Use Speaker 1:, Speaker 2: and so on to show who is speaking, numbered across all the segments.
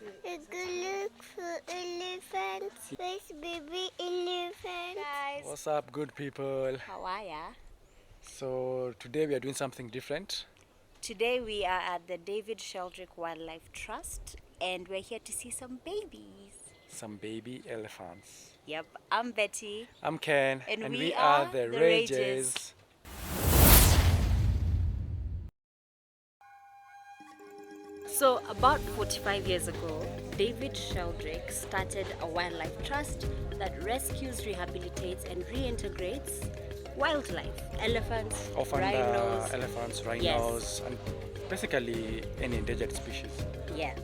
Speaker 1: A good look for elephants. Where's baby elephant?
Speaker 2: Guys,
Speaker 3: What's up, good people?
Speaker 2: how are ya?
Speaker 3: So today we are doing something different.
Speaker 2: Today we are at the David Sheldrick Wildlife Trust and we're here to see some babies.
Speaker 3: Some baby elephants.
Speaker 2: Yep, I'm Betty.
Speaker 3: I'm Ken,
Speaker 2: And
Speaker 3: we
Speaker 2: we
Speaker 3: are
Speaker 2: are
Speaker 3: the
Speaker 2: the
Speaker 3: Rages.
Speaker 2: So about 45 years ago, David Sheldrick started a wildlife trust that rescues, rehabilitates and reintegrates wildlife. Elephants,
Speaker 3: Orphaned
Speaker 2: rhinos.
Speaker 3: elephants, rhinos, and basically any endangered species.
Speaker 2: Yeah.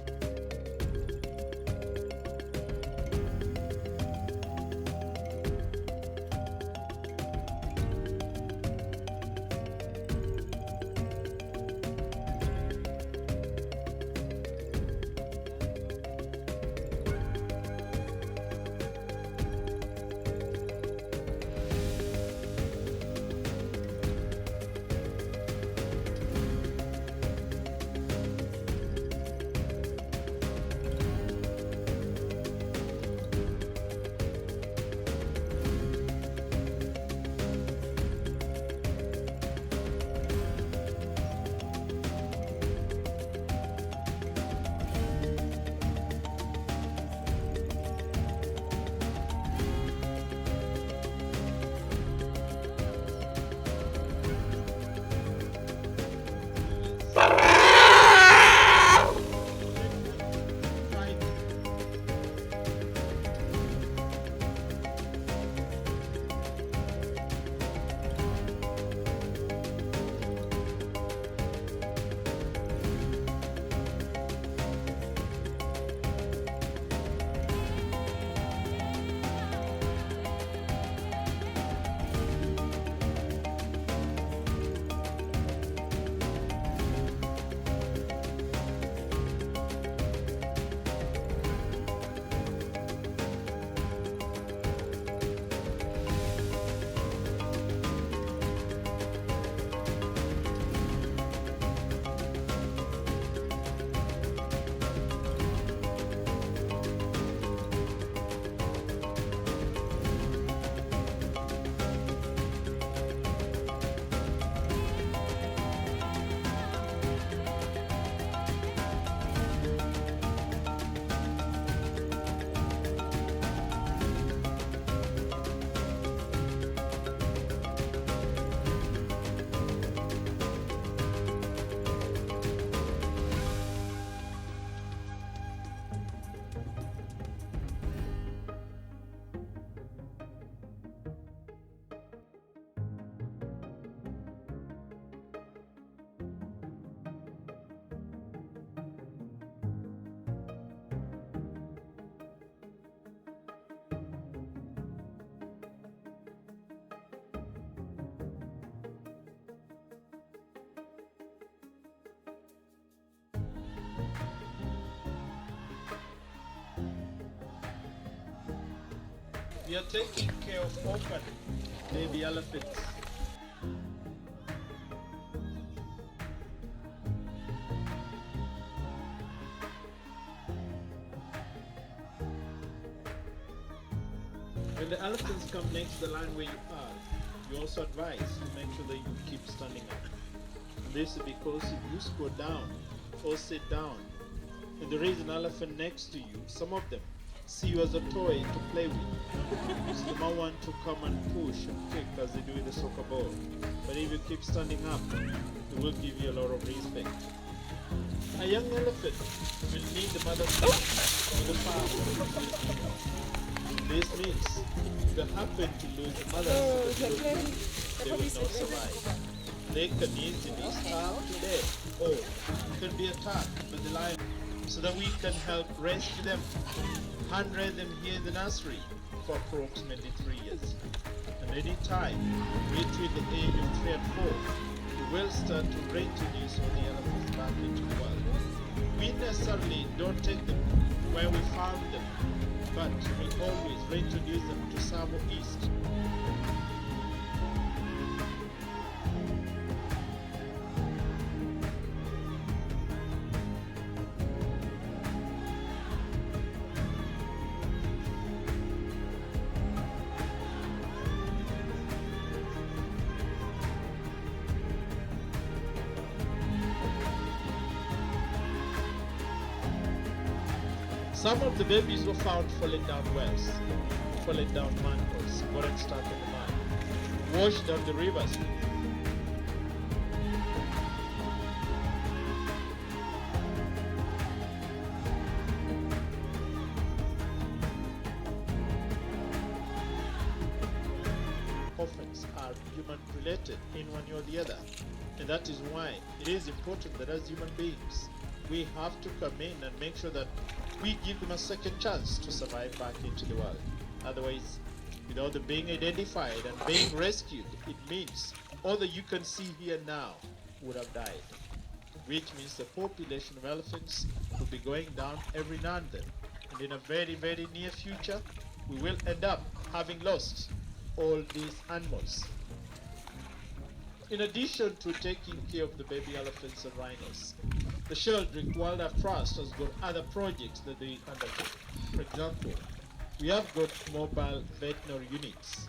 Speaker 4: We are taking care of orphaned baby elephants. When the elephants come next to the line where you are, you also advise to make sure that you keep standing up. And this is because if you squat down or sit down, and there is an elephant next to you, some of them see you as a toy to play with. So you might want to come and push and kick as they do with the soccer ball. But if you keep standing up, it will give you a lot of respect. A young elephant will need the mother's milk or the father. This means if they happen to lose the mother, they will not survive. They can easily starve to death or can be attacked by the lion. So that we can help rescue them, hand-raise them here in the nursery for approximately 3 years. And any time between the age of 3 and 4, we will start to reintroduce all the elephants back into the wild. We necessarily don't take them where we found them, but we always reintroduce them to Savo East. Some of the babies were found falling down wells, falling down manholes, gotten stuck in the mud, washed down the rivers. Orphans are human related in one way or the other. And that is why it is important that as human beings, we have to come in and make sure that we give them a second chance to survive back into the world. Otherwise, without them being identified and being rescued, it means all that you can see here now would have died. Which means the population of elephants will be going down every now and then. And in a very, very near future, we will end up having lost all these animals. In addition to taking care of the baby elephants and rhinos, the Sheldrick Wildlife Trust has got other projects that they undertake. For example, we have got mobile veterinary units.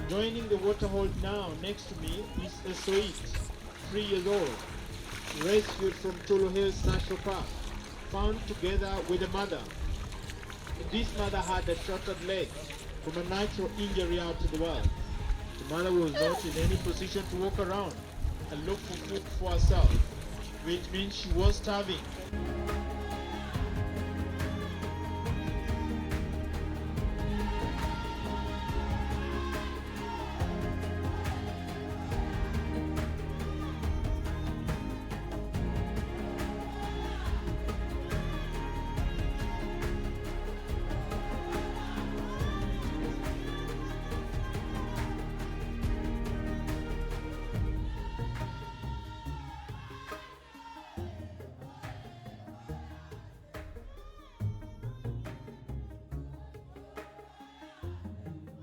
Speaker 4: Joining the waterhole now next to me is a sweet, 3 years old, rescued from Tulu Hills National Park, found together with a mother. This mother had a shattered leg from a natural injury out to the world. The mother was not in any position to walk around and look for food for herself, which means she was starving.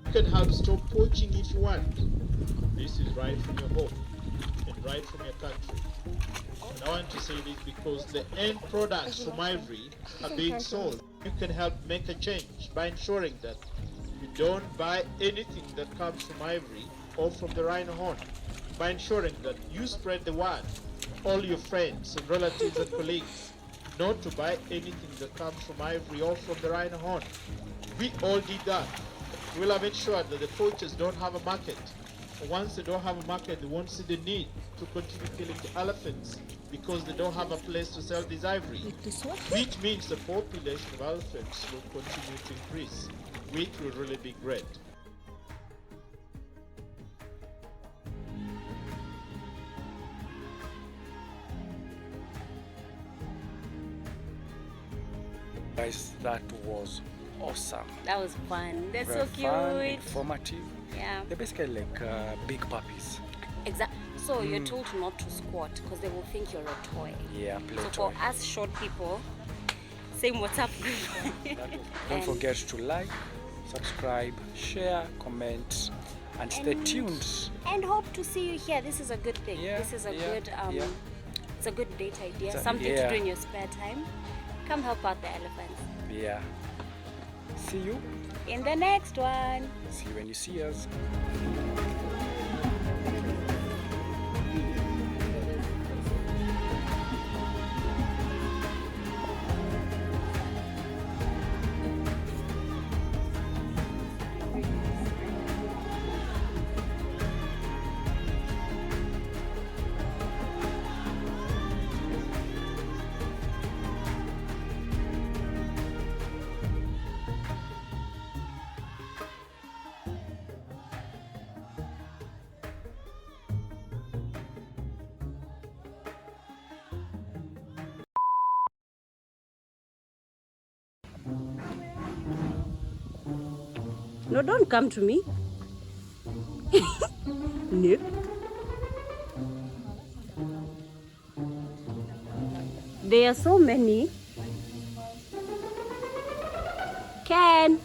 Speaker 4: You can help stop poaching if you want. This is right from your home and right from your country. And I want to say this because the end products from ivory are being sold. You can help make a change by ensuring that you don't buy anything that comes from ivory or from the rhino horn. By ensuring that you spread the word, all your friends and relatives and colleagues, not to buy anything that comes from ivory or from the rhino horn. We all did that. We'll have ensured that the poachers don't have a market. And once they don't have a market, they won't see the need to continue killing the elephants because they don't have a place to sell this ivory. Which means the population of elephants will continue to increase, which will really be great.
Speaker 3: Guys, that was awesome.
Speaker 2: That was fun. They're
Speaker 3: Very
Speaker 2: so cute.
Speaker 3: fun, informative.
Speaker 2: Yeah.
Speaker 3: They're basically like big puppies.
Speaker 2: Exactly. So you're told not to squat because they will think you're a toy.
Speaker 3: Yeah, play
Speaker 2: So
Speaker 3: toy.
Speaker 2: for us short people, same WhatsApp group.
Speaker 3: Don't forget to like, subscribe, share, comment, and stay tuned.
Speaker 2: And hope to see you here. This is a good thing.
Speaker 3: Yeah,
Speaker 2: This is a
Speaker 3: yeah,
Speaker 2: good
Speaker 3: yeah.
Speaker 2: It's a good date idea.
Speaker 3: It's a-
Speaker 2: Something
Speaker 3: yeah.
Speaker 2: to do in your spare time. Come help out the elephants.
Speaker 3: Yeah. See you.
Speaker 2: In the next one.
Speaker 3: See you when you see us.
Speaker 2: No, don't come to me. No. There are so many. Ken.